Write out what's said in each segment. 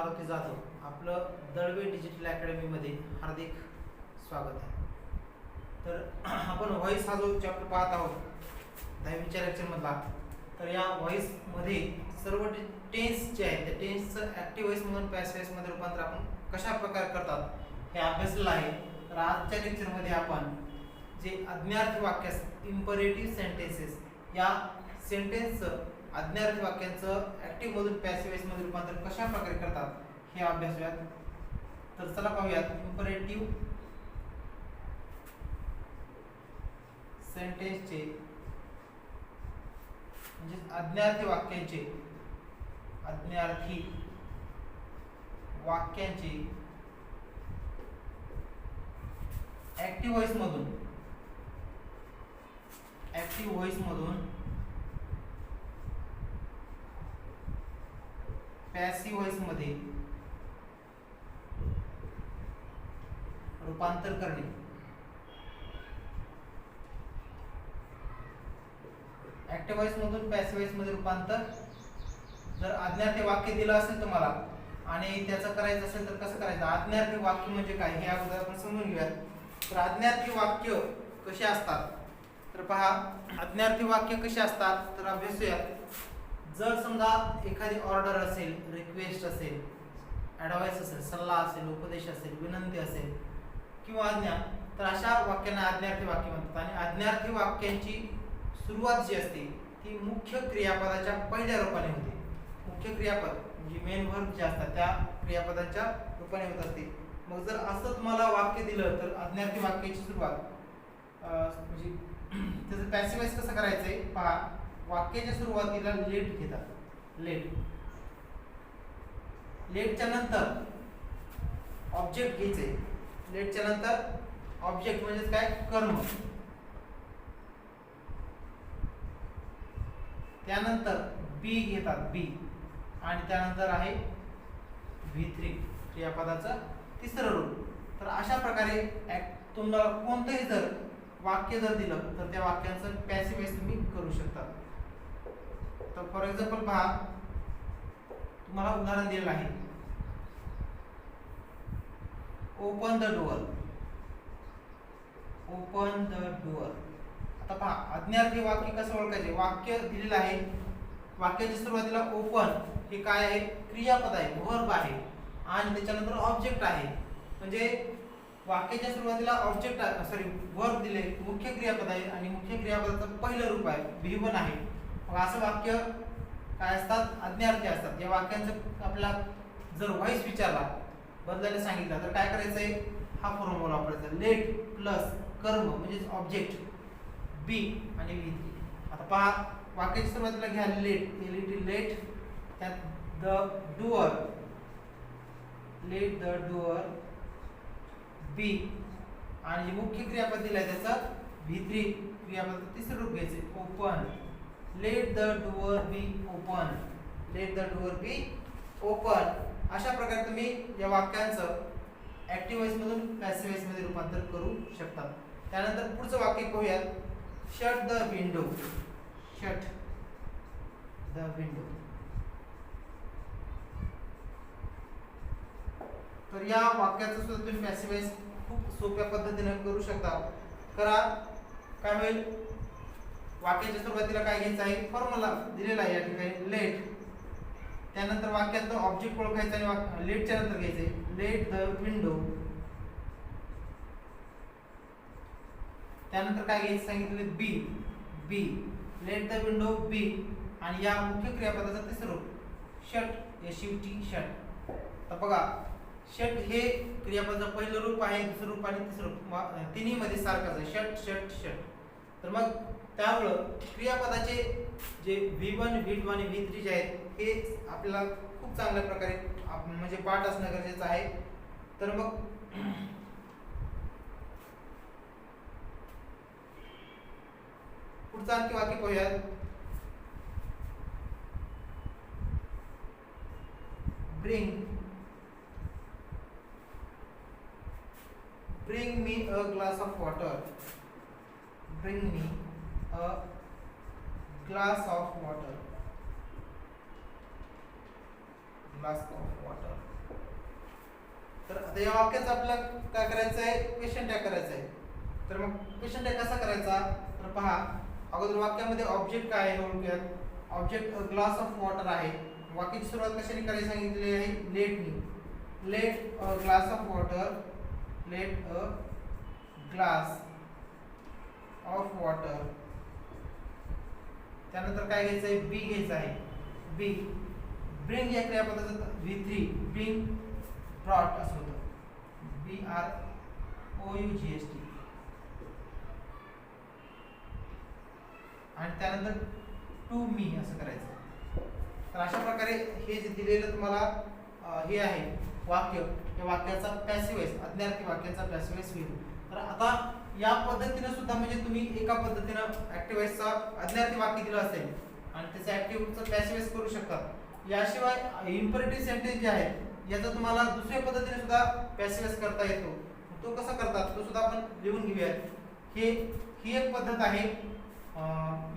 मारुती जाधव आपलं दळवे डिजिटल अकॅडमीमध्ये हार्दिक स्वागत आहे. तर आपण व्हॉइस हा जो चॅप्टर पाहत आहोत 10वीच्या लेक्चरमधला, तर या व्हॉइसमध्ये सर्व टेन्स जे आहेत त्या टेन्सचं ॲक्टिव्ह व्हॉइसमधून पॅसिव्ह व्हॉइसमध्ये रूपांतर आपण कशा प्रकारे करतात हे अभ्यासलेलं आहे. तर आजच्या लेक्चरमध्ये आपण जे आज्ञार्थी वाक्य इम्परेटिव्ह सेंटेन्सेस या सेंटेन्सचं आज्ञार्थी वाक्यांचं ॲक्टिव्ह मधून पॅसिव्ह व्हॉइसमध्ये रूपांतर कशा प्रकारे करतात हे अभ्यासूयात. तर चला पाहूयात. इम्परेटिव्ह सेंटेन्सचे म्हणजे आज्ञार्थी वाक्यांचे ॲक्टिव्ह व्हॉइस मधून पॅसिव्ह व्हॉइस मध्ये रूपांतर करणे. ऍक्टिव्ह व्हॉइस मधून पॅसिव्ह व्हॉइस मध्ये रूपांतर जर आज्ञार्थी वाक्य दिलं असेल तुम्हाला आणि त्याचं करायचं असेल तर कसं करायचं. आज्ञार्थी वाक्य म्हणजे काय हे अगोदर आपण समजून घेऊयात. तर आज्ञार्थी वाक्य कसे असतात तर पहा, आज्ञार्थी वाक्य कसे असतात तर अभ्यासूयात. जर समजा एखादी ऑर्डर असेल, रिक्वेस्ट असेल, ॲडवाइस असेल, सल्ला असेल, उपदेश असेल, विनंती असेल किंवा आज्ञा, तर अशा वाक्यांना आज्ञार्थी वाक्य म्हणतात. आणि आज्ञार्थी वाक्यांची सुरुवात जी असते ती मुख्य क्रियापदाच्या पहिल्या रूपाने होते. मुख्य क्रियापद म्हणजे मेन वर्ब जे असतात त्या क्रियापदाच्या रूपाने होत असते. मग जर असं तुम्हाला वाक्य दिलं तर आज्ञार्थी वाक्याची सुरुवात म्हणजे त्याचं पॅसिव्ह व्हॉइस कसं करायचंय पहा. वाक्याच्या सुरुवातीला लेट घेतात. लेटच्या नंतर ऑब्जेक्ट घ्यायचे. लेटच्या नंतर ऑब्जेक्ट म्हणजे काय, कर्म. त्यानंतर बी घेतात, बी, आणि त्यानंतर आहे V3 क्रियापदाचं तिसरं रूप. तर अशा प्रकारे तुम्हाला कोणतंही जर वाक्य जर दिलं तर त्या वाक्याचं पॅसिव्ह व्हॉइस तुम्ही करू शकता. तर फॉर एक्झाम्पल पहा, तुम्हाला उदाहरण दिलेलं आहे. Open the door. आता पहा, आज्ञार्थी वाक्य कसं ओळखायचे. वाक्य दिलेलं आहे, वाक्याच्या सुरुवातीला ओपन हे काय आहे, क्रियापद आहे, वर्ब आहे, आणि त्याच्यानंतर ऑब्जेक्ट आहे. म्हणजे वाक्याच्या सुरुवातीला वर्ब दिले, मुख्य क्रियापद आहे आणि मुख्य क्रियापदाचं पहिलं रूप आहे, V1 आहे. मग असं वाक्य काय असतात, आज्ञार्थी असतात. या वाक्यांचं आपल्याला जर व्हॉइस विचारला, बदलायला सांगितलं तर काय करायचंय, हा फॉर्म्युला वापरायचा. लेट प्लस कर्म म्हणजे ऑब्जेक्ट बी आणि V3. आता पहा, वाक्याच्या सुरुवातीला घ्या लेट, त्यात the door, let the door be, आणि मुख्य क्रियापद दिलंय त्याचा V3 क्रियापदाचं तिसरं रूप घ्यायचे, open. Let the door be open, let the door be open. अशा प्रकारे तुम्ही या वाक्यांचं ऍक्टिव्ह व्हॉइस मधून पॅसिव्ह व्हॉइस मध्ये रूपांतर करू शकता. त्यानंतर पुढचं वाक्य पाहूयात. Shut the window. तर या वाक्याचं सुद्धा तुम्ही पॅसिव्ह व्हॉइस खूप सोप्या पद्धतीने करू शकता. करा. काय होईल, वाक्याच्या सुरुवातीला काय घ्यायचं आहे, फॉर्म्युला दिलेला आहे या ठिकाणी लेट. त्यानंतर वाक्यात ऑब्जेक्ट ओळखायचा आणि लेटच्या नंतर घ्यायचे लेट द विंडो. त्यानंतर काय घ्यायचं सांगितलं, बी, लेट द विंडो बी, आणि या मुख्य क्रियापदाचं तिसरं रूप शट, शट. तर बघा, शट हे क्रियापदाचं पहिलं रूप आहे, दुसरं रूप आणि तिसरं रूप तिन्ही मध्ये सारखंच आहे, शट. तर मग त्यामुळं क्रियापदाचे जे V1, V2 आणि V3 जे आहेत हे आपल्याला खूप चांगल्या प्रकारे म्हणजे पाठ असणं गरजेचं आहे. तर मग पुढचं आणखी वाक्य पाहूयात. Bring me a glass of water. Bring me a glass of water. तर आता या वाक्याचं आपल्याला काय करायचं आहे, क्वेश्चन टॅग करायचा आहे. तर मग क्वेश्चन टॅग कसा करायचा, तर पहा अगोदर वाक्यामध्ये ऑब्जेक्ट काय आहे ओळखूयात. ऑब्जेक्ट ग्लास ऑफ वॉटर आहे. वाक्याची सुरुवात कशाने करायची सांगितलेली आहे, लेटनी. Let a glass of water, let a glass of water. त्यानंतर काय घ्यायचं आहे, बी घ्यायचं आहे. बी ब्रिंग या क्रियापदाचं V3 ब्रिंग ब्रॉट असं होतं, BROUGHT. आणि त्यानंतर टू मी असं करायचं. तर अशा प्रकारे हे जे दिलेलं तुम्हाला हे आहे वाक्य, या वाक्याचा पॅसिव्ह वॉइस, अज्ञार्थी वाक्याचा पॅसिव्ह वॉइस होईल. तर आता या पद्धतीने सुद्धा म्हणजे तुम्ही एका पद्धतीनं ऍक्टिव्ह वॉइसचा अज्ञार्थी वाक्य दिलं असेल आणि त्याचा ऍक्टिव्हचा पॅसिव्ह वॉइस करू शकता. याशिवाय इम्परेटिव्ह सेंटेन्स जे आहे याचा तुम्हाला दुसऱ्या पद्धतीने सुद्धा पॅसिव्ह वॉइस करता येतो. तो कसा करतात तो सुद्धा आपण लिहून घेऊया. ही एक पद्धत आहे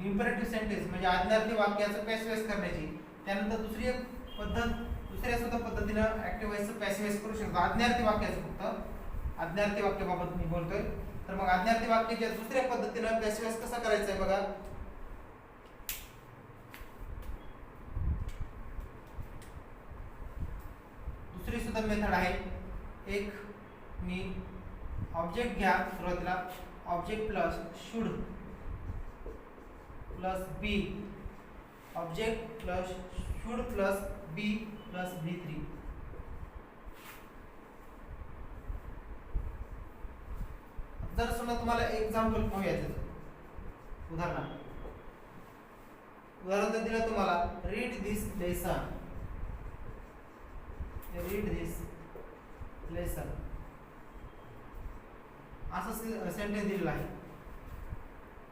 इम्परेटिव्ह सेंटेन्स म्हणजे आज्ञार्थी वाक्याचं पॅसिव्ह वॉइस करण्याची. त्यानंतर दुसरी एक पद्धत दुसऱ्या सुद्धा पद्धतीनं ऍक्टिव्ह वॉइसचं पॅसिव्ह वॉइस करू शकतो आज्ञार्थी वाक्याचं. फक्त आज्ञार्थी वाक्याबाबत मी बोलतोय. तर मग आज्ञार्थी वाक्याच्या दुसऱ्या पद्धतीनं पॅसिव्ह वॉइस कसा करायचा आहे बघा. दुसरी सुद्धा मेथड आहे. एक मी ऑब्जेक्ट घ्या सुरुवातीला, object plus should plus be, object plus should plus be plus V3. जर समजा तुम्हाला एक्झाम्पल पाहूया त्याचं उदाहरण जर दिलं तुम्हाला, read this lesson, read this lesson असं सेंटेन्स दिलेलं आहे.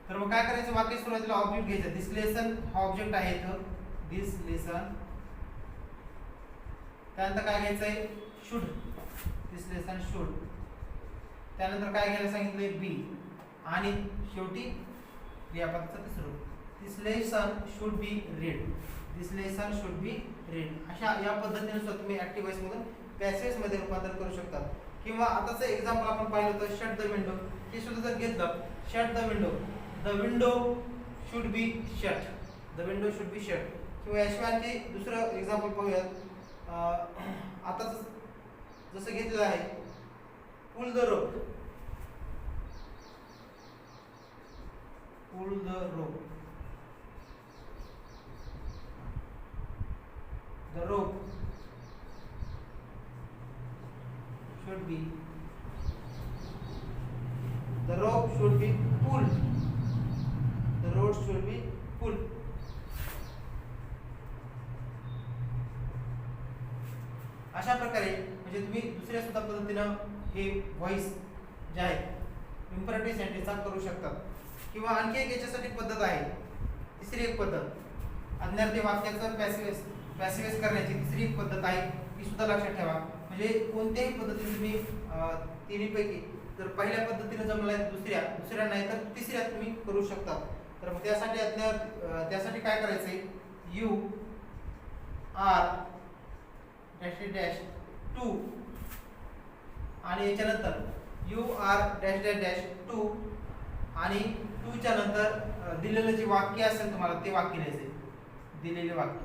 तर मग काय करायचं, वाक्य सुरुवातीला ऑब्जेक्ट घ्यायचं. दिस लेसन हा ऑब्जेक्ट आहे इथं, दिस लेसन. त्यानंतर काय घ्यायचं आहे, शुड, दिस लेसन शुड. त्यानंतर काय घ्यायला सांगितलंय, बी. आणि शेवटी क्रियापदाचं तिसरं, this lesson should be read, this lesson should be read. अशा या पद्धतीने सुद्धा तुम्ही ऍक्टिव्ह वॉइस मधून पॅसिव्ह वॉइस मध्ये रूपांतर करू शकता. किंवा आताचं एक्झाम्पल आपण पाहिलं तर शट द विंडो, हे सुद्धा जर घेतलं, shut the window, the window should be shut, the window should be shut. किंवा याशिवाय दुसरं एक्झाम्पल पाहूयात. आता जसं घेतलेलं आहे, pull the rope, pull the rope, the rope should be, the rope should be pulled, the rope should be pulled. अशा प्रकारे म्हणजे तुम्ही दुसऱ्या सुद्धा पद्धतीनं हे व्हॉइस जे आहे इम्परेटिव्ह सेंटेन्सचा करू शकता. किंवा आणखी एक याच्यासाठी पद्धत आहे, तिसरी एक पद्धत अज्ञार्थी वाक्याचं पॅसिव्ह करण्याची तिसरी एक पद्धत आहे. ही सुद्धा लक्षात ठेवा. म्हणजे कोणत्याही पद्धतीने तुम्ही तिन्हीपैकी जर पहिल्या पद्धतीने जमलं दुसऱ्या नाही तर तिसऱ्या तुम्ही करू शकता. तर मग त्यासाठी काय करायचंय, you are dash dash to आणि याच्यानंतर you are dash dash dash to आणि टू च्या नंतर दिलेलं जे वाक्य असेल तुम्हाला ते वाक्य लिहायचंय, दिलेले वाक्य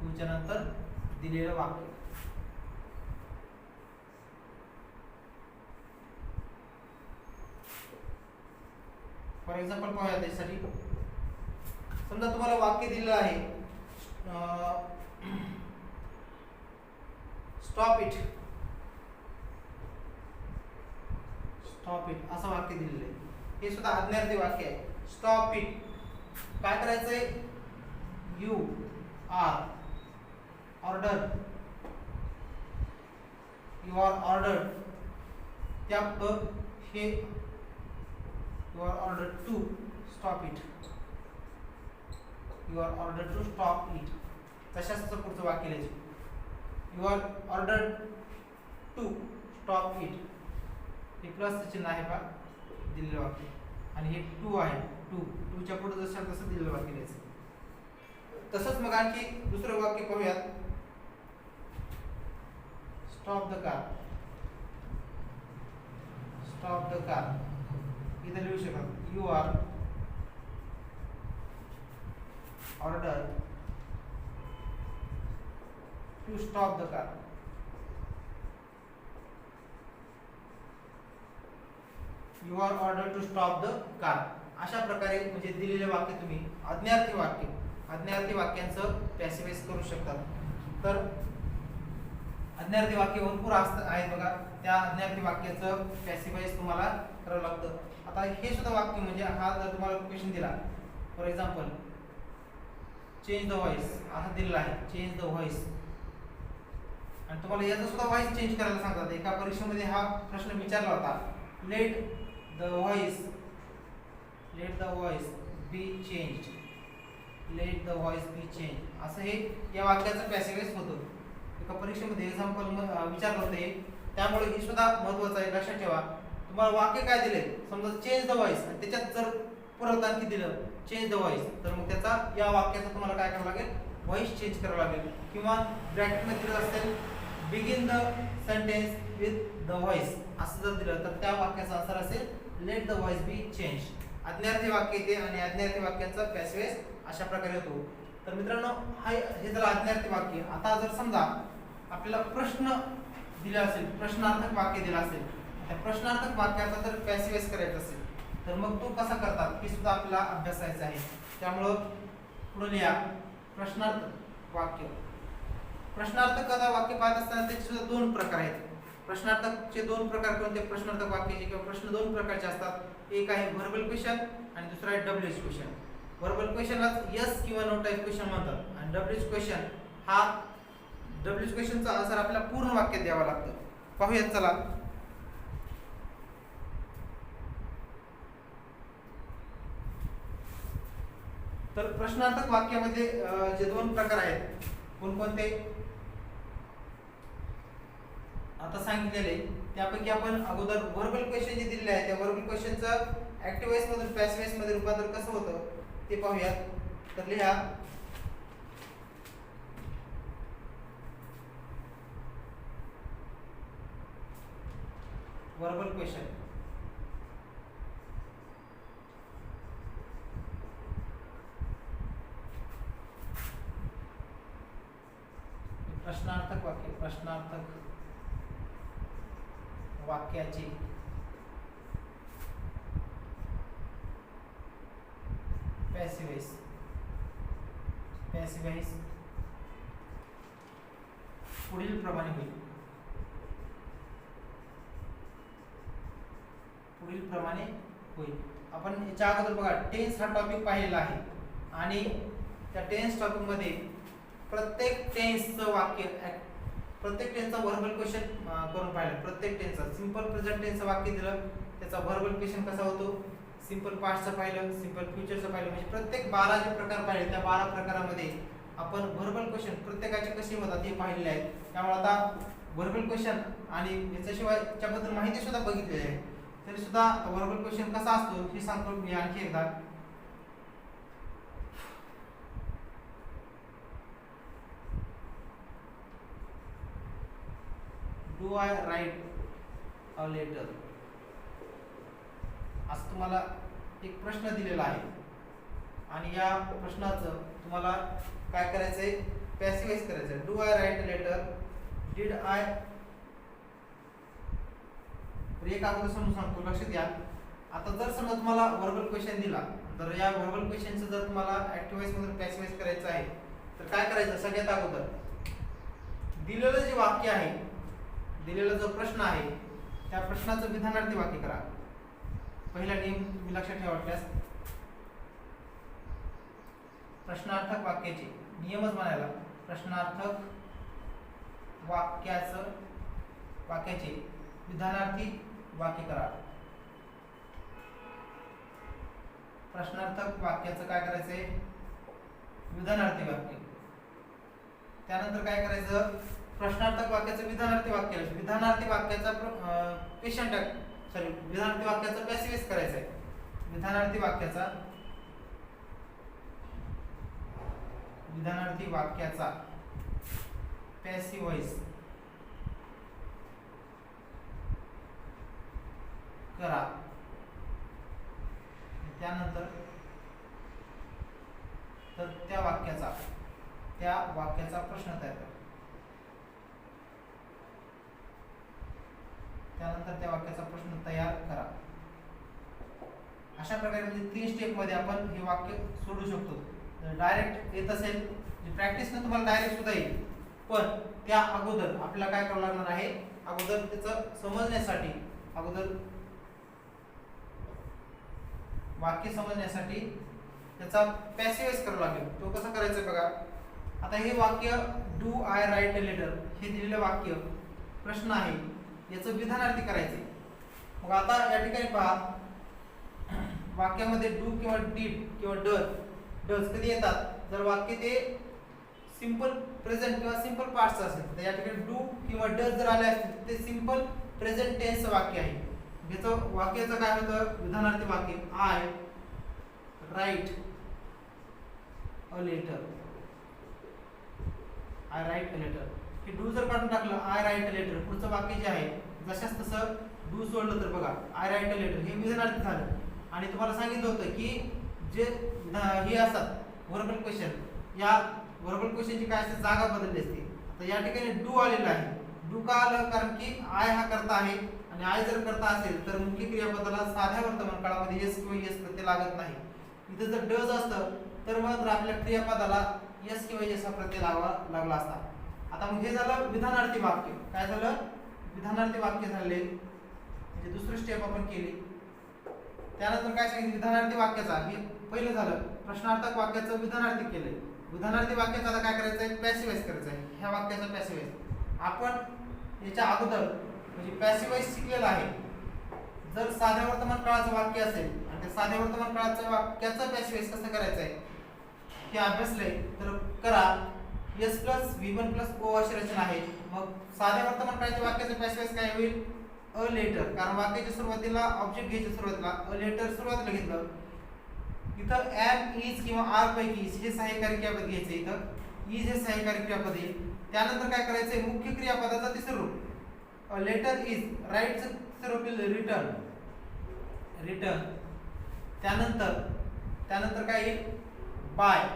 टूच्या नंतर दिलेलं वाक्य. फॉर एक्झाम्पल पाहूया त्यासाठी. समजा तुम्हाला वाक्य दिलेलं आहे, स्टॉप इट, स्टॉप इट असं वाक्य दिलेलं आहे. हे सुद्धा अज्ञार्थी वाक्य आहे. स्टॉप इट काय करायचंय, you are order, you are order, त्यात हे you are order to stop it, you are order to stop it. तशाच पुढचं वाक्य लिहायचं, you are order to stop it. हे प्लसचं चिन्ह आहे का दिलेलं वाक्य आणि हे टू आहे, टूच्या पुढे जसं तसं दिलेलं वाक्य लिहायचं. तसंच मग आणखी दुसरं वाक्य पाहूयात. Stop the car. Stop the car इथे लिहू शकतो you are order to stop the car. You are order to stop the car. अशा प्रकारे म्हणजे दिलेले वाक्य तुम्ही आज्ञार्थी वाक्यांचं पॅसिव्ह वॉइस करू शकतात. तर आज्ञार्थी वाक्य भरपूर आहेत बघा. त्या आज्ञार्थी वाक्याचं पॅसिव्ह वॉइस तुम्हाला करावं लागतं. आता हे सुद्धा वाक्य म्हणजे हा जर तुम्हाला क्वेश्चन दिला for example change the voice असं दिलेलं आहे, चेंज द व्हॉइस, आणि तुम्हाला याचा सुद्धा व्हॉइस चेंज करायला सांगतात. एका परीक्षेमध्ये हा प्रश्न विचारला होता, late the voice be change, late the voice be change असं हे या वाक्याचं पॅसिव्ह वॉइस होतं. एका परीक्षेमध्ये एक्झाम्पल विचारलं होते, त्यामुळे हे सुद्धा महत्त्वाचं आहे, लक्षात ठेवा. तुम्हाला वाक्य काय दिले, समजा चेंज द व्हॉइस आणि त्याच्यात जर परत आणखी दिलं चेंज द व्हॉइस, तर मग त्याचा या वाक्याचा तुम्हाला काय करावं लागेल, व्हॉइस चेंज करावं लागेल. किंवा ब्रॅकेटमध्ये दिलं असेल begin the sentence with the voice असं जर दिलं तर त्या वाक्याचा आन्सर असेल let the voice be change. आज्ञार्थी वाक्य येते आणि आज्ञार्थी वाक्याचा पॅसिव्ह वॉइस अशा प्रकारे होतो. तर मित्रांनो हे जर आज्ञार्थी वाक्य. आता जर समजा आपल्याला प्रश्न दिला असेल, प्रश्नार्थक वाक्य दिला असेल, त्या प्रश्नार्थक वाक्याचा जर पॅसिव्ह वॉइस करायचा असेल तर मग तो कसा करतात हे सुद्धा आपल्याला अभ्यासायचं आहे. त्यामुळं पुढे लिहा प्रश्नार्थक वाक्य. प्रश्नार्थक वाक्य पाहत असताना त्याचे सुद्धा दोन प्रकार आहेत. प्रश्नार्थकचे दोन प्रकार कोणते, प्रश्नार्थक वाक्याचे किंवा प्रश्न दोन प्रकारचे असतात. एक आहे व्हर्बल क्वेश्चन आणि दुसरा आहे डब्ल्यूएच क्वेश्चन. व्हर्बल क्वेश्चनला यस किंवा नो टाईप क्वेश्चन म्हणतात आणि डब्ल्यूएच क्वेश्चन हा डब्ल्यूएच क्वेश्चनचा आन्सर आपल्याला पूर्ण वाक्यात द्यावा लागतं. पाहूयात चला. तर प्रश्नार्थक वाक्यामध्ये जे दोन प्रकार आहेत कोणकोणते आता सांगितलेले, त्यापैकी आपण अगोदर व्हर्बल क्वेश्चन जे दिलेले आहे त्या व्हर्बल क्वेश्चनचं ऍक्टिव्ह वॉइस मधून पॅसिव्ह वॉइस मध्ये रूपांतर कसं होतं ते पाहूयात. तर लिहा व्हर्बल क्वेश्चन. प्रश्नार्थक वाक्य, प्रश्नार्थक वाक्याचे पॅसिव्ह वॉइस पुढील प्रमाणे होईल. आपण याच्या अगोदर बघा टेन्स हा टॉपिक पाहिलेला आहे आणि त्या टेन्स टॉपिक मध्ये प्रत्येक टेन्सचं वाक्य, प्रत्येक टेन्सचा व्हर्बल क्वेश्चन करून पाहिलं. प्रत्येक टेन्सचा सिंपल प्रेझेंट टेन्सचं वाक्य दिलं, त्याचा व्हर्बल क्वेश्चन कसा होतो, सिंपल पास्टचं पाहिलं, सिंपल फ्युचरचं पाहिलं, म्हणजे प्रत्येक 12 जे प्रकार पाहिले त्या 12 प्रकारामध्ये आपण व्हर्बल क्वेश्चन प्रत्येकाचे कसे होतात हे पाहिलेले आहेत. त्यामुळे आता व्हर्बल क्वेश्चन आणि याच्याशिवाय त्याबद्दल माहिती सुद्धा बघितलेली आहे. तरी सुद्धा व्हर्बल क्वेश्चन कसा असतो हे सांगतो मी आणखी एकदा. Do I write a letter असं तुम्हाला एक प्रश्न दिलेला आहे आणि या प्रश्नाचं तुम्हाला काय करायचंय, पॅसिव्ह वॉइस करायचंय. Do I write a letter, did I, एक अगोदर समजून सांगतो, लक्षात घ्या. आता जर समजा तुम्हाला व्हर्बल क्वेश्चन दिला तर या व्हर्बल क्वेश्चनचं जर तुम्हाला ऍक्टिव्ह वॉइस मधून पॅसिव्ह वॉइस करायचं आहे तर काय करायचं, सगळ्यात अगोदर दिलेलं जे वाक्य आहे, दिलेला जो प्रश्न आहे त्या प्रश्नाचं विधानार्थी वाक्य करा. पहिला नियम तुम्ही लक्षात ठेवा वाटल्यास, प्रश्नार्थक वाक्याचे नियमच म्हणायला, प्रश्नार्थक वाक्याचे विधानार्थी वाक्य करा. प्रश्नार्थक वाक्याचं काय करायचंय, विधानार्थी वाक्य. त्यानंतर काय करायचं, प्रश्नार्थक वाक्याचं विधानार्थी वाक्य, विधानार्थी वाक्याचा विधानार्थी वाक्याचा पॅसिव्ह वॉइस करायचा आहे. विधानार्थी वाक्याचा विधानार्थी वाक्याचा पॅसिव्ह व्हॉइस करा, त्यानंतर तर त्या वाक्याचा प्रश्न तयार करा, त्यानंतर त्या वाक्याचा प्रश्न तयार करा. अशा प्रकारे म्हणजे 3 स्टेप मध्ये आपण हे वाक्य सोडू शकतो. डायरेक्ट येत असेल प्रॅक्टिसने तुम्हाला डायरेक्ट सुद्धा येईल, पण त्या अगोदर आपल्याला काय करावं लागणार आहे, अगोदर त्याचं समजण्यासाठी, अगोदर वाक्य समजण्यासाठी त्याचा पॅसिव्हाइज करावं लागेल. तो कसं करायचं बघा. आता हे वाक्य do I write a letter हे दिलेलं वाक्य प्रश्न आहे, याचं विधानार्थी करायचे. मग आता या ठिकाणी पहा, वाक्यामध्ये डू किंवा डीड किंवा डज कधी येतात, जर वाक्य ते सिंपल प्रेझेंट किंवा सिंपल पास्ट असेल तर या ठिकाणी डू किंवा डज जर आले असतील ते सिंपल प्रेझेंट टेन्स वाक्य आहे. याचं वाक्याचं काय होतं, विधानार्थी वाक्य I write a letter, I write a letter. हे डू जर काढून टाकलं आय राईट अ लेटर, पुढचं वाक्य जे आहे जशाच तसं डू सोडलं तर बघा आय राईट अ लेटर हे विधानार्थी झालं. आणि तुम्हाला सांगितलं होतं की जे हे असतात व्हर्बल क्वेश्चन, या व्हर्बल क्वेश्चनची काय असते, जागा बदलली असते. आता या ठिकाणी डू आलेला आहे. डू का आलं, कारण की आय हा करता आहे आणि आय जर करता असेल तर मुख्य क्रियापदाला साध्या वर्तमान काळामध्ये यस किंवा यस प्रत्यय लागत नाही. इथे जर डज असतं तर मात्र आपल्या क्रियापदाला यस किंवा यस हा प्रत्यय लागला असता. आता मग हे झालं विधानार्थी वाक्य. काय झालं, विधानार्थी वाक्य झाले, म्हणजे दुसरी स्टेप आपण केली. त्यानंतर काय सांगितलं, विधानार्थी वाक्याचा हे पहिलं झालं, प्रश्नार्थक वाक्याचं विधानार्थी केलंय. विधानार्थी वाक्याचा आता काय करायचं आहे, पॅसिव्हाइज करायचं आहे. ह्या वाक्याचा पॅसिव्हाइज आपण याच्या अगोदर म्हणजे पॅसिव्हाइज शिकलेला आहे. जर साध्या वर्तमान काळाचं वाक्य असेल आणि त्या साध्या वर्तमान काळाच्या वाक्याचं पॅसिव्हाइज कसं करायचं आहे हे अभ्यासलंय तर करा. S plus V1 plus O अशी रचना आहे. मग साध्या वर्तमान काळाच्या वाक्याचं पॅसिव्हाइज काय होईल, अ लेटर, कारण वाक्याच्या सुरुवातीला ऑब्जेक्ट घ्यायच्या सुरुवातीला अ लेटर सुरुवातीला घेतलं. इथं एम इज किंवा आर पैकी हे सहाय्यकारी क्रियापद घ्यायचं. इथं इज हे सहाय्यकारी क्रियापद येईल. त्यानंतर काय करायचंय, मुख्य क्रियापदाचं तिसरं रूप अ लेटर इज, राईटचं तिसरं रूप रिटर्न, रिटर्न. त्यानंतर काय येईल, बाय,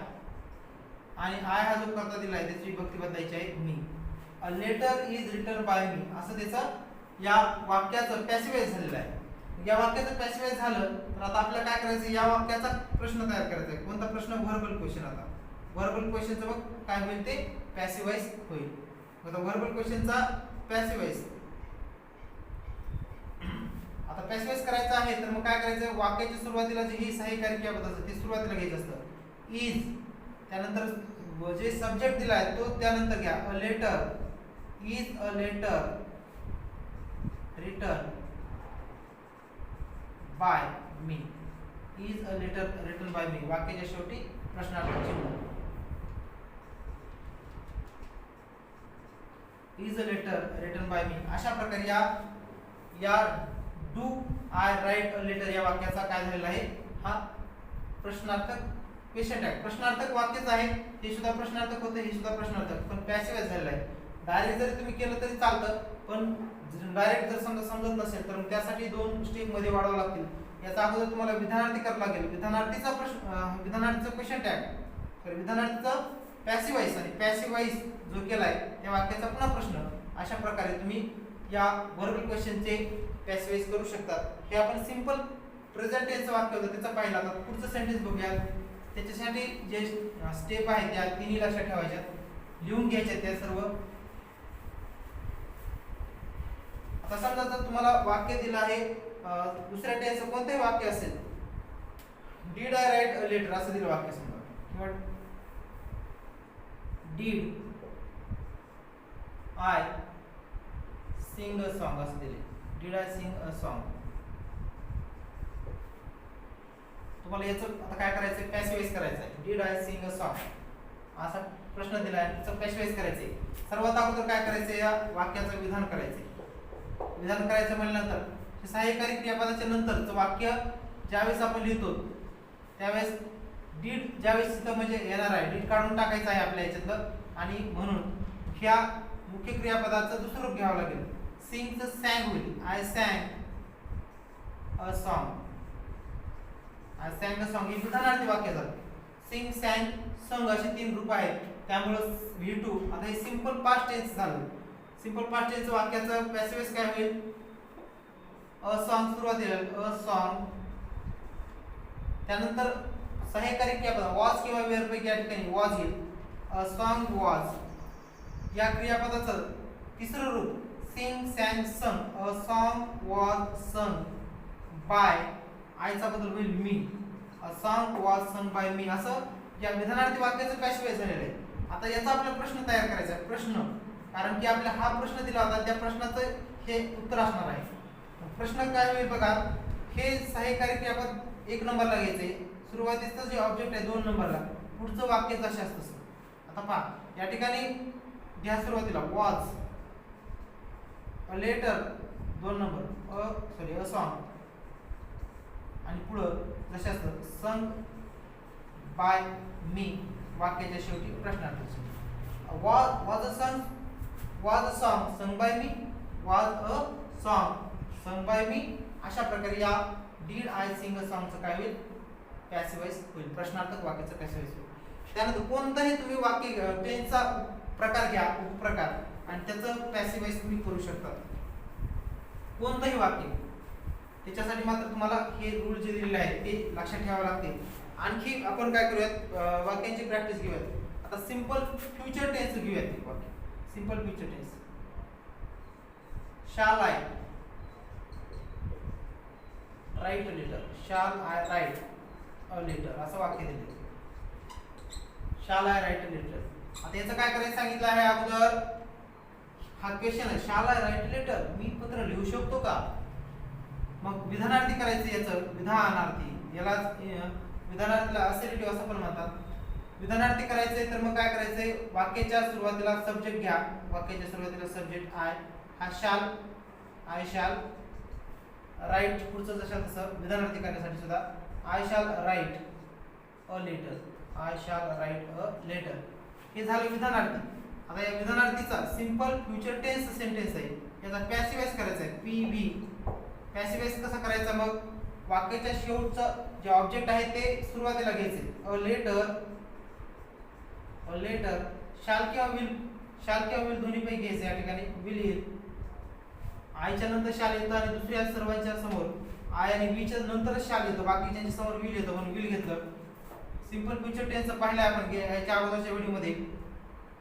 आणि आय हा जो करता दिलाय त्याची विभक्ती बदलायची आहे मी. A letter is return by मी असं त्याचं या वाक्याचं पॅसिव्हाइज झालेलं आहे. या वाक्याचं पॅसिव्हाइज झालं तर आता आपल्याला काय करायचं, या वाक्याचा प्रश्न तयार करायचा आहे. कोणता प्रश्न, व्हर्बल क्वेश्चन. आता व्हर्बल क्वेश्चनचं मग काय होईल, ते पॅसिव्हाइज होईल. आता व्हर्बल क्वेश्चनचा पॅसिव्हाइज आता पॅसिव्हाइज करायचं आहे तर मग काय करायचं, वाक्याच्या सुरुवातीला जे ही सहाय्यकारी क्रियापद असतं ते सुरुवातीला घ्यायचं असतं इज. त्यानंतर जे सब्जेक्ट दिला आहे तो त्यानंतर घ्या, a letter is a letter return by मी, is a letter written by मी. वाक्याच्या शेवटी प्रश्नार्थक चिन्ह, is a letter written by मी. अशा प्रकारे या do I write a letter या वाक्याचा काय झालेला आहे, हा प्रश्नार्थक क्वेश्चन टॅग, प्रश्नार्थक वाक्यच आहे. हे सुद्धा प्रश्नार्थक होतं, हे सुद्धा प्रश्नार्थक, पण पॅसिव्हाइज झालेलं आहे. डायरेक्ट जरी तुम्ही केलं तरी चालतं, पण डायरेक्ट जर समजत नसेल तर त्यासाठी 2 स्टेप मध्ये वाढवावं लागतील. याचा अगोदर तुम्हाला विधानार्थी करावं लागेल. विधानार्थीचा प्रश्न, विधानार्थीचा क्वेश्चन टॅग, तर विधानार्थीचा पॅसिव्हाइज आणि पॅसिव्हाइज जो केलाय त्या वाक्याचा पुन्हा प्रश्न. अशा प्रकारे तुम्ही या व्हर्बल क्वेश्चनचे पॅसिव्हाइज करू शकता. हे आपण सिंपल प्रेझेंट टेन्सचं वाक्य होतं त्याचा पाहिला. आता पुढचं सेंटेन्स बघूया. त्याच्यासाठी जे स्टेप आहेत त्या तिन्ही लक्षात ठेवायच्या, लिहून घ्यायच्या त्या सर्व. आता समजा जर तुम्हाला वाक्य दिलं आहे दुसऱ्या टेन्सचं कोणतंही वाक्य असेल, did I write a letter असं दिलं वाक्य समजा, किंवा did I sing a song असं दिले, did I sing a song. तुम्हाला याचं आता काय करायचं, पॅसिव्हाइज करायचं आहे. Did I sing a song असा प्रश्न दिला आहे, त्याचं पॅसिव्हाइज करायचं आहे. सर्वात अगोदर काय करायचं, या वाक्याचं विधान करायचं. विधान करायचं म्हणल्यानंतर सहाय्यकारी क्रियापदाच्या नंतरचं वाक्य ज्यावेळेस आपण लिहितो त्यावेळेस डीड ज्यावेळेस इथं म्हणजे येणार आहे, डीड काढून टाकायचं आहे आपल्या याच्यातलं, आणि म्हणून ह्या मुख्य क्रियापदाचं दुसरं रूप घ्यावं लागेल. सिंगचं सॅंग होईल. I sang a song. I sang a song हे विधानार्थी वाक्य झालं. सिंग, सॅंग, संग असे 3 रूप आहेत. त्यामुळं V2 आता हे सिंपल पास्ट टेन्स झालं. सिंपल पास्ट टेन्स वाक्याचं पॅसिव्ह वॉइस काय होईल? अ सॉन्ग सुरुवातीला अ सॉन्ग, त्यानंतर सहाय्यकारी क्रियापद वॉज किंवा वेअर पैकी या ठिकाणी वॉज येईल. अ सॉन्ग वॉज या क्रियापदाचं तिसरं रूप sing, sang, sung. A song was sung by, आयचा बदल होईल मी. A song was sung by मी, असं या विधानार्थी वाक्याचं पॅसिव्ह वॉइस झालेलं आहे. आता याचा आपला प्रश्न तयार करायचा आहे. प्रश्न, कारण की आपला हा प्रश्न दिला होता, त्या प्रश्नाचं हे उत्तर असणार आहे. प्रश्न काय होईल बघा. हे सहाय्यकारी क्रियापद 1 नंबरला घ्यायचंय. सुरुवातीचं जे ऑब्जेक्ट आहे 2 नंबरला. पुढचं वाक्य जशास तसं. आता पहा या ठिकाणी घ्या सुरुवातीला was, a letter 2 number, a song, आणि पुढं जशास तसं संग बाय मी वाक्याच्या शेवटी प्रश्नार्थी. was a song sung by me, was a song sung by me. अशा प्रकारे या did I sing a song चं काय होईल? पॅसिव्ह वॉइस होईल. प्रश्नार्थक वाक्याचं पॅसिव्ह वॉइस होईल. त्यानंतर कोणताही तुम्ही वाक्य टेन्सचा प्रकार घ्या, उपप्रकार, आणि त्याचं पॅसिव्ह वॉइस तुम्ही करू शकता. कोणतंही वाक्य, त्याच्यासाठी मात्र तुम्हाला हे रूल जे दिलेले आहेत ते लक्षात ठेवावे लागते. आणखी आपण काय करूयात, वाक्यांची प्रॅक्टिस घेऊयात. आता सिंपल फ्युचर टेन्स घेऊयात एक वाक्य. Simple future tense. Shall I write a letter. Shall I write a letter असं वाक्य दिले. Shall I write a letter. आता याचं काय करायचं सांगितलं आहे अगोदर. हा क्वेश्चन आहे, shall I write a letter, मी पत्र लिहू शकतो का? मग विधानार्थी करायचं याचं, विधानार्थी, याला विधानार्थीला असेरिटिव्ह असं पण म्हणतात. विधानार्थी करायचंय तर मग काय करायचंय, वाक्याच्या सुरुवातीला सब्जेक्ट घ्या. वाक्याच्या सुरुवातीला सब्जेक्ट आय, हा शाल, आय शाल राईट. पुढचं जसं तसं विधानार्थी करण्यासाठी सुद्धा आय शाल राईट अ लेटर. आय शाल राईट अ लेटर. हे झालं विधानार्थी. आता या विधानार्थीचा सिंपल फ्युचर टेन्स सेंटेन्स आहे, याचा पॅसिव्ह वॉइस करायचा आहे. पीव्ही. पॅसिव्ह वॉइस कसा करायचा, मग वाक्याच्या शेवटचं जे ऑब्जेक्ट आहे ते सुरुवातीला घ्यायचे. A letter, a letter. Shall किंवा विल, शाल किंवा विल दोन्ही पैकी घ्यायचे. या ठिकाणी विल येईल. आयच्या नंतर शाल येतं आणि दुसऱ्या सर्वांच्या समोर आय आणि वीच्या नंतरच शाल येतो, बाकीच्या समोर विल येतं म्हणून विल घेतलं. सिंपल फ्युचर टेन्स पाहिलं आपण याच्या अगोदरच्या व्हिडिओमध्ये.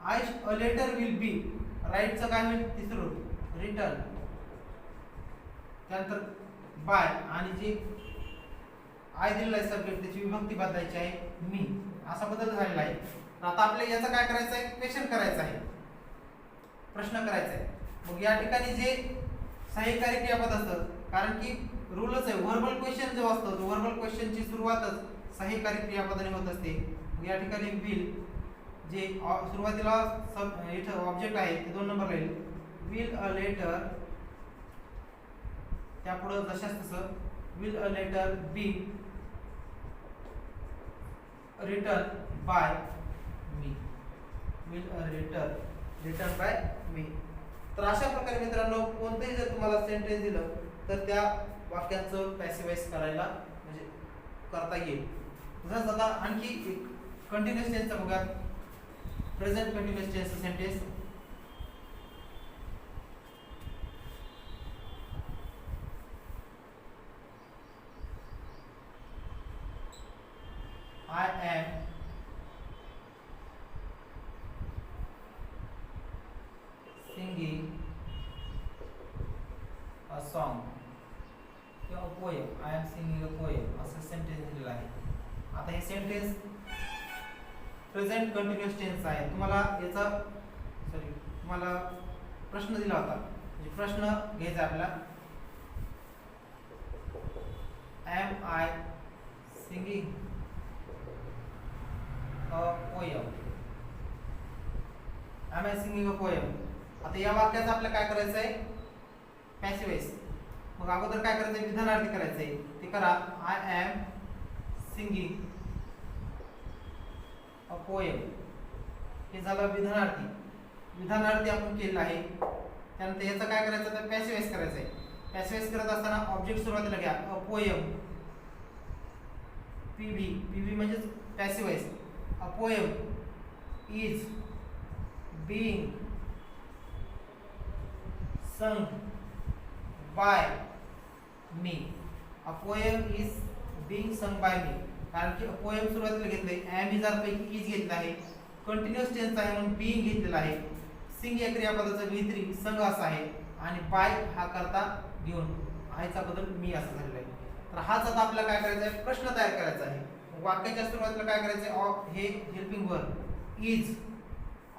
I a letter will be, राईटचं काय होईल तिसरं रूप रिटर्न. त्यानंतर बाय, आणि जे आय दिलेला आहे सब्जेक्ट त्याची विभक्ती बदलायची आहे मी, असा बदल झालेला आहे. आता आपल्याला याचं काय करायचं आहे, क्वेश्चन करायचं आहे, प्रश्न करायचा आहे. मग या ठिकाणी जे सहाय्यकारी क्रियापद असतं, कारण की रूलच आहे, व्हर्बल क्वेश्चन जो असतो तो व्हर्बल क्वेश्चनची सुरुवातच सहाय्यकारी क्रियापदाने होत असते. मग या ठिकाणी विल, जे सुरुवातीला इथं ऑब्जेक्ट आहे ते 2 नंबरला येईल. विल अ लेटर, त्यापुढं जशाच तसं will a letter be return by मी. Will a letter return by मी. तर अशा प्रकारे मित्रांनो, कोणतेही जर तुम्हाला सेंटेन्स दिलं तर त्या वाक्याचं पॅसिव्ह वॉइस करायला म्हणजे करता येईल. तसंच आता आणखी एक कंटिन्युअस टेन्सचा बघा. Present continuous tense sentence. I am singing a song किंवा poem. I am singing a poem असं सेंटेन्स दिलेलं आहे. आता हे सेंटेन्स प्रेझेंट कंटिन्युअस टेन्स आहे. तुम्हाला प्रश्न दिला होता, म्हणजे प्रश्न घ्यायचा आपल्याला. Am I singing a poem. Am I singing a poem. आता या वाक्याचं आपल्याला काय करायचं आहे, पॅसिव्ह वॉइस. मग अगोदर काय करायचं आहे, विधानार्थी करायचं आहे. ते करा. I am singing a poem. हे झालं विधानार्थी. विधानार्थी आपण केलेलं आहे. त्यानंतर याचं काय करायचं तर पॅसिव्हाइज करायचं आहे. पॅसिव्हाइज करत असताना ऑब्जेक्ट सुरुवातीला घ्या अ पोएम. पीव्ही. पीव्ही म्हणजे passivize. A poem is being sung by me. A poem is being sung by me. कारण की पोएम सुरुवातीला घेतलंय, एम इज पैकी इज घेतला आहे, कंटिन्युअस टेन्स आहे म्हणून बीइंग घेतलेला आहे, सिंग या क्रियापदाचा V3 संग असा आहे आणि बाय हा करता घेऊन आयचा बदल मी असा झालेला आहे. तर हाच आता आपल्याला काय करायचा आहे प्रश्न तयार करायचा आहे. वाक्याच्या सुरुवातीला काय करायचं आहे हे हेल्पिंग वर्ब इज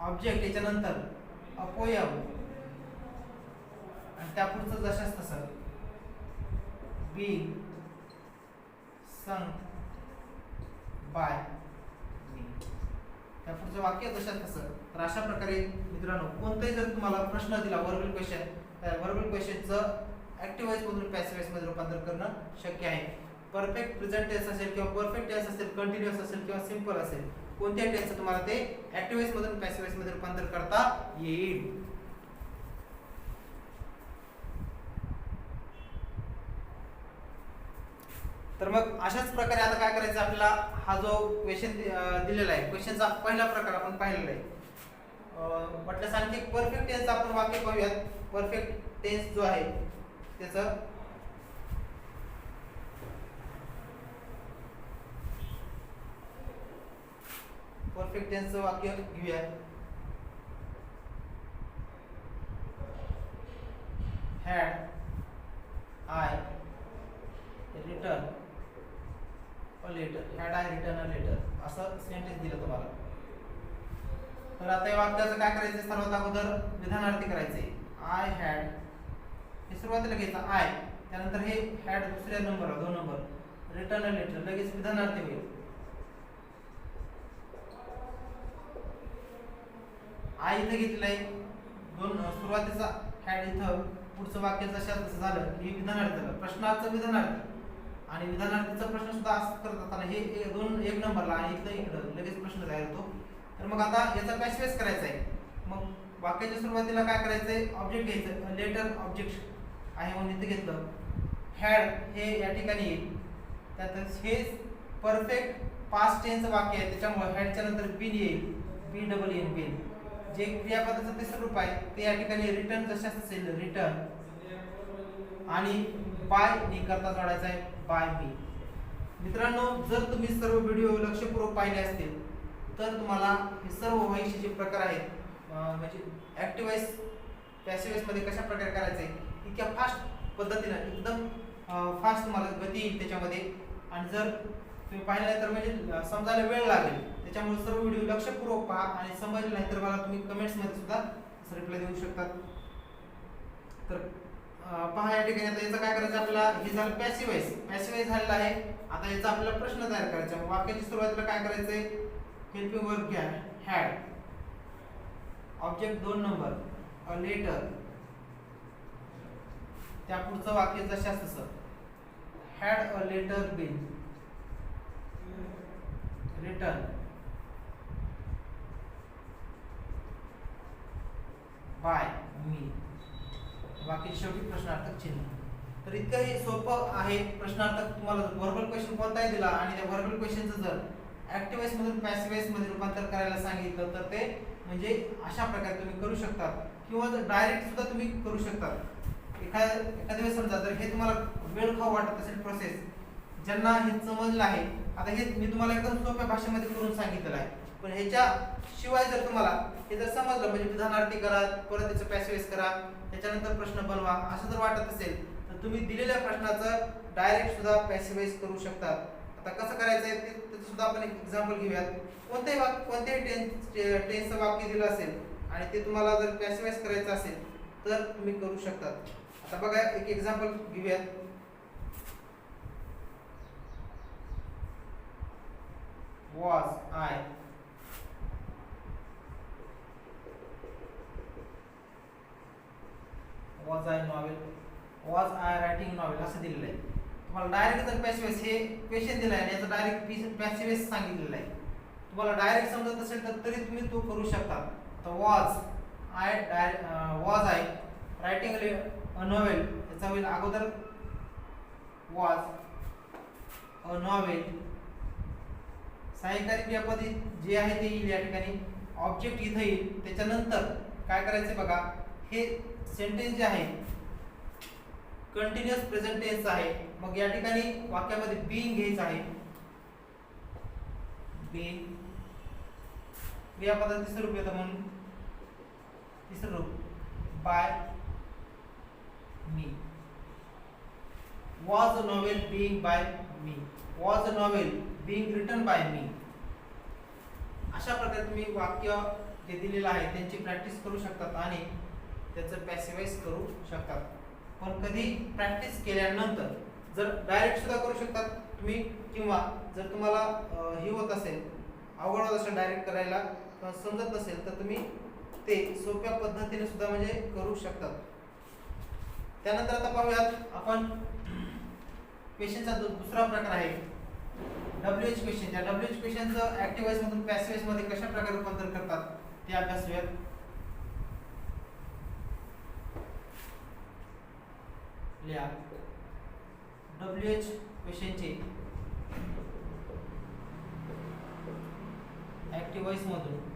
ऑब्जेक्ट याच्यानंतर अ पोएम आणि त्या पुढचं जशाच तसं बीइंग sung by me. त्या पुढचं वाक्य जशाच तसं. तर अशा प्रकारे मित्रांनो कोणताही जर तुम्हाला प्रश्न दिला वर्बल क्वेश्चन, त्या वर्बल क्वेश्चनचं ऍक्टिव्ह वॉइस मधून पॅसिव्ह वॉइस मध्ये रूपांतर करणं शक्य आहे. परफेक्ट प्रेझेंट टेन्स असेल किंवा परफेक्ट टेन्स असेल, कंटिन्युअस असेल किंवा सिंपल असेल, कोणत्याही टेन्सचं तुम्हाला ते ऍक्टिव्ह वॉइस मधून पॅसिव्ह वॉइस मध्ये रूपांतर करता येईल. तर मग अशाच प्रकारे आता काय करायचं आपल्याला हा जो क्वेश्चन दिलेला आहे क्वेश्चनचा पहिला प्रकार आपण पाहिलेला आहे. म्हटलं आणखी परफेक्ट टेन्स आपण वाक्य पाहूयात. परफेक्ट टेन्स जो आहे त्याचं परफेक्ट टेन्सचं वाक्य घेऊया. Had I written a letter. Had I written a letter असं सेंटेन्स दिलं तुम्हाला. तर आता या वाक्याचं काय करायचं सर्वात अगोदर विधानार्थी करायचे. आय हॅड हे सुरुवातीला घ्यायचं आय, त्यानंतर हे हॅड दुसऱ्या नंबरला 2 नंबर रिटर्न अ लेटर लगेच विधानार्थी होईल. आय इथं घेतलेलं आहे सुरुवातीचा हॅड इथं पुढचं वाक्य जशाच तसं झालं की विधानार्थी झालं. प्रश्नाचं विधानार्थी आणि विधानार्थीचा प्रश्न सुद्धा असं करत असताना हे 1 नंबरला आणि इकडं लगेच प्रश्न तयार होतो. तर मग आता याचा पॅसिव्हाइज करायचा आहे. मग वाक्याच्या सुरुवातीला काय करायचंय ऑब्जेक्ट घ्यायचं. लेटर ऑब्जेक्ट आहे म्हणून इथे घेतलं. हॅड हे या ठिकाणी येईल. त्यातच हे परफेक्ट पास्ट टेन्सचं वाक्य आहे त्याच्यामुळे हॅडच्या नंतर बीन येईल. BEEN been. जे क्रियापदाचं तिसरं रूप आहे ते या ठिकाणी रिटर्न जशाच असेल रिटर्न आणि बाय नी करता जोडायचा आहे बाय मी. मित्रांनो जर तुम्ही सर्व व्हिडिओ लक्षपूर्वक पाहिले असतील तर तुम्हाला हे सर्व व्हॉइसचे जे प्रकार आहेत म्हणजे ऍक्टिव्ह वॉइस पॅसिव्ह वॉइस मध्ये कशा प्रकारे करायचे इतक्या फास्ट पद्धतीने एकदम फास्ट तुम्हाला गती येईल त्याच्यामध्ये. आणि जर तुम्ही पाहिलं तर म्हणजे समजायला वेळ लागेल. त्याच्यामुळे सर्व व्हिडिओ लक्षपूर्वक पहा आणि समजले नाही तर मला तुम्ही कमेंट्स मध्ये सुद्धा रिप्लाय देऊ शकतात. तर पहा या ठिकाणी आता याचं काय करायचं आपल्याला हे झालं पॅसिव्ह वॉइस. पॅसिव्ह वॉइस झालेला आहे. आता याचा आपल्याला प्रश्न तयार करायचा. वाक्याची सुरुवातीला काय करायचंय हेल्पिंग वर्ब घ्या had object 2 number a letter त्या पुढचं वाक्य जशाच तसं had a letter been return by मी. बाकी शेवटी प्रश्नार्थक चिन्ह. तर इतकंही सोपं आहे. प्रश्नार्थक तुम्हाला व्हर्बल क्वेश्चन कोणताही दिला आणि त्या व्हर्बल क्वेश्चनचं जर ऍक्टिव्ह वॉइस मधून पॅसिव्ह वॉइस मध्ये रूपांतर करायला सांगितलं तर ते म्हणजे अशा प्रकारे तुम्ही करू शकतात किंवा जर डायरेक्ट सुद्धा तुम्ही करू शकतात. एखाद्या वेळेस समजा जर हे तुम्हाला वेळ खाऊ वाटत असेल प्रोसेस ज्यांना हे समजलं आहे आता हे मी तुम्हाला एकदम सोप्या भाषेमध्ये करून सांगितलेलं आहे. पण ह्याच्या शिवाय जर तुम्हाला हे जर समजलं म्हणजे विधानार्थी करा परत त्याचं पॅसिव्ह करा त्याच्यानंतर प्रश्न बनवा असं जर वाटत असेल तर तुम्ही दिलेल्या प्रश्नाचं डायरेक्ट सुद्धा पॅसिव्ह करू शकतात. आता कसं करायचं आहे ते सुद्धा आपण एक एक्झाम्पल घेऊयात. कोणत्याही टेन्सचं वाक्य दिलं असेल आणि ते तुम्हाला जर पॅसिव्ह करायचं असेल तर तुम्ही करू शकतात. आता बघा एक एक्झाम्पल घेऊयात. was I writing novel असं दिलेलं आहे. तुम्हाला डायरेक्ट जर पॅसिव्ह हे क्वेश्चन दिलं आहे आणि याचं डायरेक्ट पॅसिव्ह सांगितलेलं आहे तुम्हाला डायरेक्ट समजत असेल तर तरी तुम्ही तो करू शकता. तर was I writing a novel, याचा होईल अगोदर वॉज अ नॉवेल, सहाय्यकारी क्रियापद जे आहे ते येईल या ठिकाणी, ऑब्जेक्ट इथं येईल. त्याच्यानंतर काय करायचं बघा, हे सेंटेन्स जे आहे कंटिन्युअस प्रेझेंट टेन्स आहे. मग या ठिकाणी वाक्यामध्ये बीइंग घ्यायचं आहे. बीइंग क्रियापदाचं तिसरं रूप येतं म्हणून तिसरं रूप by me. was a novel being by me, was a novel being written by me. अशा प्रकारे तुम्ही वाक्य जे दिलेलं आहे त्यांची प्रॅक्टिस करू शकतात आणि त्याचं पॅसिव्हाइज करू शकतात. पण कधी प्रॅक्टिस केल्यानंतर जर डायरेक्ट सुद्धा करू शकतात तुम्ही, किंवा जर तुम्हाला ही होत असेल, अवघड होत असेल डायरेक्ट करायला, समजत नसेल तर तुम्ही ते सोप्या पद्धतीने सुद्धा म्हणजे करू शकतात. त्यानंतर आता पाहूयात आपण क्वेश्चनचा दुसरा प्रकार आहे WH क्वेश्चन. त्या WH क्वेश्चनचं ऍक्टिव्ह वॉइस मधून पॅसिव्ह वॉइस मध्ये कशा प्रकारे रूपांतर करतात ते अभ्यासूयात. लिहा WH क्वेश्चनचे ऍक्टिव्ह वॉइस मधून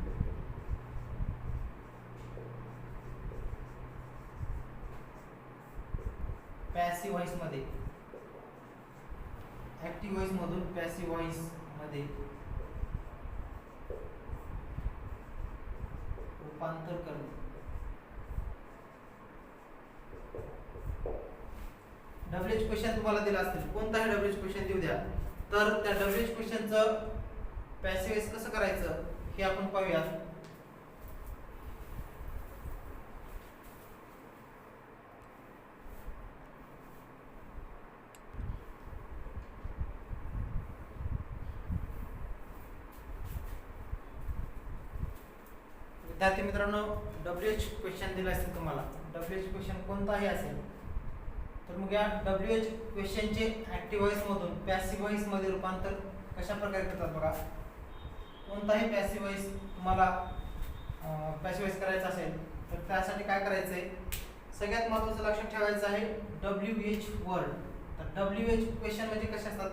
पॅसिव्ह वॉइस मध्ये, ऍक्टिव्ह वॉइस मधून पॅसिव्ह वॉइस मध्ये रूपांतर करणे. WH क्वेश्चन तुम्हाला दिला असेल, कोणताही WH क्वेश्चन देऊ द्या, तर त्या WH क्वेश्चनचं पॅसिव्ह वॉइस कसं करायचं हे आपण पाहूयात. विद्यार्थी मित्रांनो, WH क्वेश्चन दिला असेल तुम्हाला, WH क्वेश्चन कोणताही असेल, तर मग या WH क्वेश्चनचे ऍक्टिव्ह वॉइस मधून पॅसिव्ह वॉइस मध्ये रूपांतर कशा प्रकारे करतात बघा. कोणताही पॅसिव्ह वॉइस तुम्हाला पॅसिव्ह वॉइस करायचा असेल तर त्यासाठी काय करायचंय, सगळ्यात महत्त्वाचं लक्षात ठेवायचं आहे WH वर्ड. तर WH क्वेश्चन म्हणजे कसे असतात,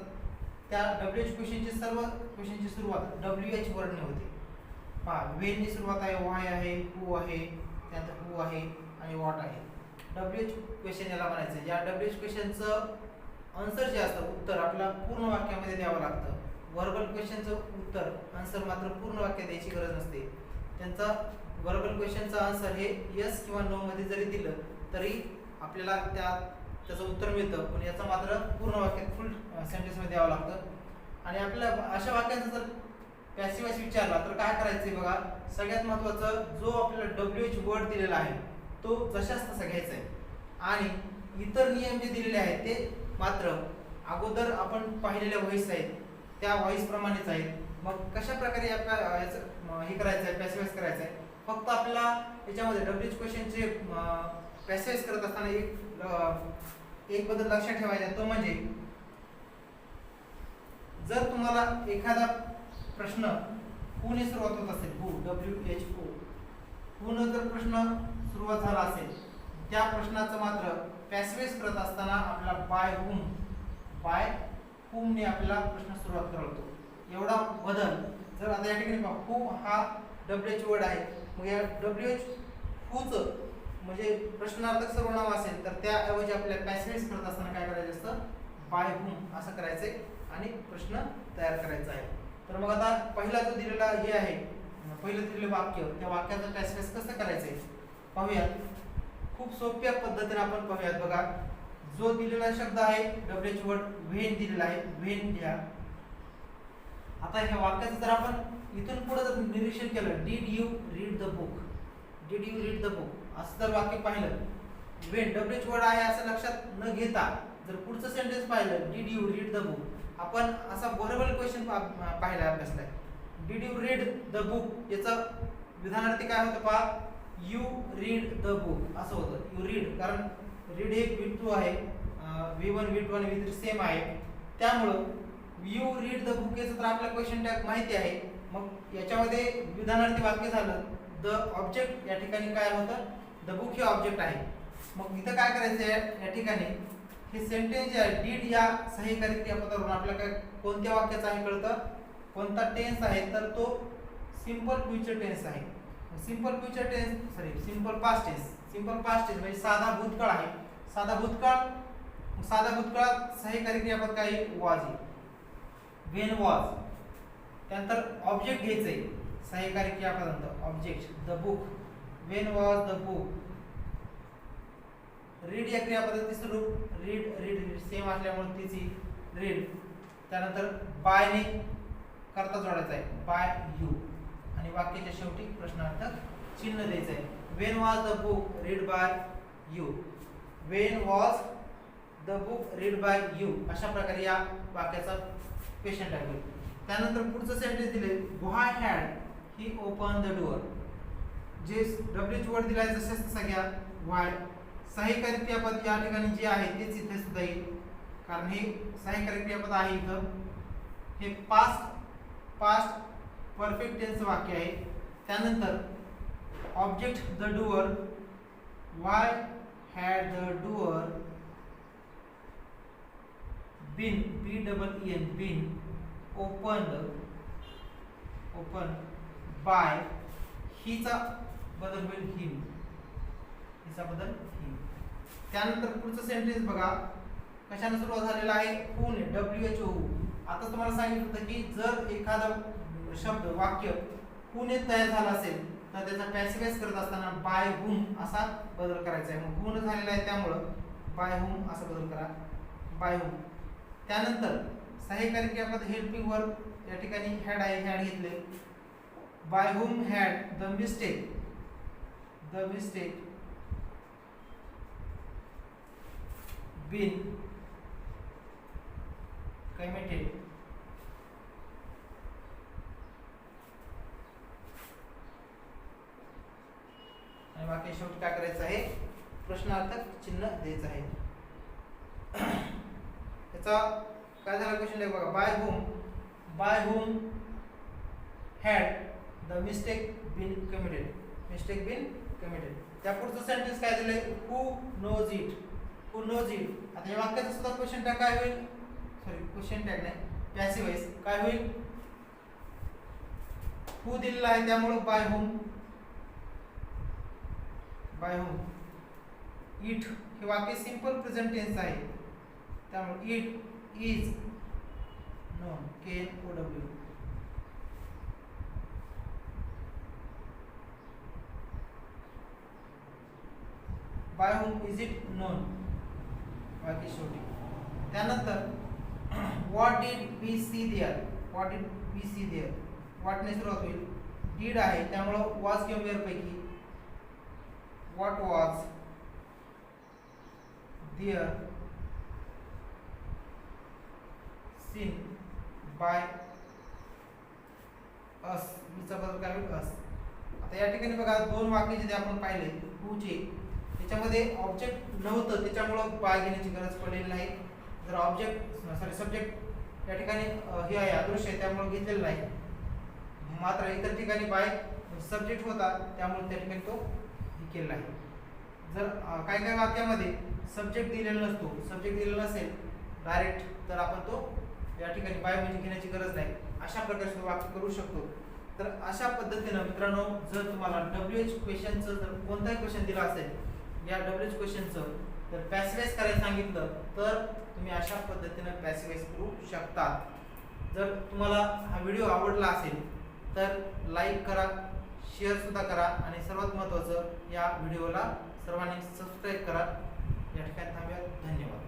त्या WH क्वेश्चनची सर्व क्वेश्चनची सुरुवात WH वर्डने होते. पहा, वेन नी सुरुवात आहे, व्हाय आहे, हू आहे, त्यानंतर हू आहे आणि व्हॉट आहे. WH क्वेश्चन याला म्हणायचं. या WH क्वेश्चनचं आन्सर जे असतं, उत्तर आपल्याला पूर्ण वाक्यामध्ये द्यावं लागतं. वर्बल क्वेश्चनचं उत्तर आन्सर मात्र पूर्ण वाक्यात द्यायची गरज नसते. त्यांचा वर्बल क्वेश्चनचं आन्सर हे यस किंवा नो मध्ये जरी दिलं तरी आपल्याला त्याचं उत्तर मिळतं, पण याचं मात्र पूर्ण वाक्यात फुल सेंटेन्स मध्ये द्यावं लागतं. आणि आपल्याला अशा वाक्याचा जर पॅसिव्ह वॉइस विचारला तर काय करायचंय बघा, सगळ्यात महत्त्वाचं जो आपल्याला WH वर्ड दिलेला आहे तो जशाच तसा घ्यायचा आहे, आणि इतर नियम जे दिलेले आहेत ते मात्र अगोदर आपण पाहिलेल्या व्हॉइस आहेत त्या व्हॉइस प्रमाणेच आहेत. मग कशा प्रकारे हे करायचं आहे, पॅसिव्ह वॉइस करायचं आहे. फक्त आपल्याला याच्यामध्ये WH क्वेश्चनचे पॅसिव्ह वॉइस करत असताना एक बदल लक्षात ठेवायचा, तो म्हणजे जर तुम्हाला एखादा प्रश्न हू ने सुरुवात होत असेल, हू WH हू न जर प्रश्न सुरुवात झाला असेल, त्या प्रश्नाचं मात्र पॅसिव्ह वॉइस करत असताना आपल्याला बाय हुम ने आपल्याला प्रश्न सुरुवात करतो. एवढा बदल जर आता या ठिकाणी पहा, हू हा WH वर्ड आहे, मग या WH हूच म्हणजे प्रश्नार्थक सर्वनाम असेल तर त्याऐवजी आपल्याला पॅसिव्ह वॉइस करत असताना काय करायचं असतं, बाय हुम असं करायचंय आणि प्रश्न तयार करायचा आहे. तर मग आता पहिला जो दिलेला हे आहे, पहिलं दिलेलं वाक्य, त्या वाक्याचं पॅसिव्ह वॉइस कसं करायचंय पाहूयात. खूप सोप्या पद्धतीने आपण पाहूयात बघा. जो दिलेला शब्द आहे WH वर्ड व्हेन दिलेला आहे, व्हेन लिहा. आता ह्या वाक्याचं जर आपण इथून पुढे जर निरीक्षण केलं, did you read the book, did you read the book असं जर वाक्य पाहिलं, व्हेन WH वर्ड आहे असं लक्षात न घेता जर पुढचं सेंटेन्स पाहिलं, did you read the book, आपण असा वर्बल क्वेश्चन पाहिला अभ्यासलाय. Did you read the book याचं विधानार्थी काय होतं पहा, यू रीड द बुक असं होतं. यू रीड, कारण रीड हे V2 आहे, V1 V2 आणि V3 सेम आहे, त्यामुळं यू रीड द बुक याचं तर आपल्याला क्वेश्चन टॅग माहिती आहे, मग याच्यामध्ये विधानार्थी वाक्य झालं. द ऑब्जेक्ट या ठिकाणी काय होतं, द बुक हे ऑब्जेक्ट आहे. मग इथं काय करायचं आहे या ठिकाणी, हे सेंटेन्स जे आहे डीड या सहाय्यकारी क्रियापदावरून आपल्याला काय कोणत्या वाक्याचं आहे कळतं, कोणता टेन्स आहे, तर तो सिंपल फ्युचर टेन्स आहे. Simple future tense simple past tense. Simple past tense म्हणजे साधा भूतकाळ आहे. साधा भूतकाळात सहाय्यकारी क्रियापद काय वॉज आहे, व्हेन वॉज. त्यानंतर ऑब्जेक्ट घ्यायचंय सहाय्यकारी क्रियापदांत object the book, when was the book. Read या क्रियापदाचं तिसरं रूप रीड सेम असल्यामुळे तिची रीड. त्यानंतर बाय ने करता जोडायचा आहे बाय यू आणि वाक्याच्या शेवटी प्रश्नार्थक चिन्ह द्यायचं आहे. When was the book read by you, when was the book read by you. अशा प्रकारे या वाक्याचा क्वेश्चन टॅग होईल. त्यानंतर पुढचं सेंटेन्स दिले why had he open the door. जे डब्ल्यूच वर्ड दिलाय जसं तसा घ्या. व्हाय सहाय्यकारी क्रियापद या ठिकाणी जे आहे तेच इथे सुद्धा येईल, कारण हे सहाय्यकारी क्रियापद आहे. इथं हे पास्ट परफेक्ट टेन्स वाक्य आहे. त्यानंतर object the door, why had the door been BEEN been open by, हिचा बदल होईल हिम, हिचा बदल हिम. त्यानंतर पुढचं सेंटेन्स बघा कशाने सुरुवात झालेला आहे, हू ने WHO. आता तुम्हाला सांगितलं होतं की जर एखादा शब्द वाक्य हू ने तयार झाला असेल तर त्याचा पॅसिव्हाइज करत असताना बाय हुम असा बदल करायचा आहे. मग हू ने झालेला आहे त्यामुळं बाय हुम असा बदल करा, बाय हुम. त्यानंतर सहाय्यकारी क्रियापद हेल्पिंग वर्ब या ठिकाणी हॅड आहे, हॅड घेतले. By whom had the mistake been committed. आणि वाक्य शेवटी काय करायचं आहे, प्रश्नार्थक चिन्ह द्यायचं आहे. याचा काय झाला क्वेश्चन आहे बघा. By whom had the mistake been committed. त्या पुढचं सेंटेन्स काय दिलंय, हू नोज इट. आता या वाक्याचा सुद्धा क्वेश्चन टॅग काय होईल, क्वेश्चन टॅग नाही पॅसिव्हाइज काय होईल, हू दिलेला आहे त्यामुळे बाय हुम. इट हे वाक्य सिंपल प्रेझेंट टेन्स आहे त्यामुळे it is known KNOW. By whom is it known वाक्य शेवटी. त्यानंतर what did we see there, व्हॉटने सुरुवात होईल. डीड आहे त्यामुळं वॉज किंवा वेअर पैकी what was there seen by us, वीचा बदल काय होईल अस. आता या ठिकाणी बघा दोन वाक्य जे आपण पाहिले हूचे, त्याच्यामध्ये ऑब्जेक्ट नव्हतं त्याच्यामुळं बाय घेण्याची गरज पडलेली नाही. जर सब्जेक्ट या ठिकाणी हे आहे अदृश्य आहे त्यामुळे घेतलेलं नाही. मात्र इतर ठिकाणी बाय सब्जेक्ट होता त्यामुळे त्या ठिकाणी तो केलेला आहे. जर काही वाक्यामध्ये सब्जेक्ट दिलेला नसेल डायरेक्ट, तर आपण तो या ठिकाणी बाय म्हणजे घेण्याची गरज नाही. अशा प्रकारचे वाक्य करू शकतो. तर अशा पद्धतीनं मित्रांनो जर तुम्हाला WH क्वेश्चनचं जर कोणताही क्वेश्चन दिला असेल, या WH क्वेश्चनचं जर पॅसिव्हाइज करायला सांगितलं तर तुम्ही अशा पद्धतीनं पॅसिव्हाइज करू शकता. जर तुम्हाला हा व्हिडिओ आवडला असेल तर लाईक करा, शेअर सुद्धा करा आणि सर्वात महत्त्वाचं या व्हिडिओला सर्वांनी सबस्क्राईब करा. या ठिकाणी थांबूया. धन्यवाद.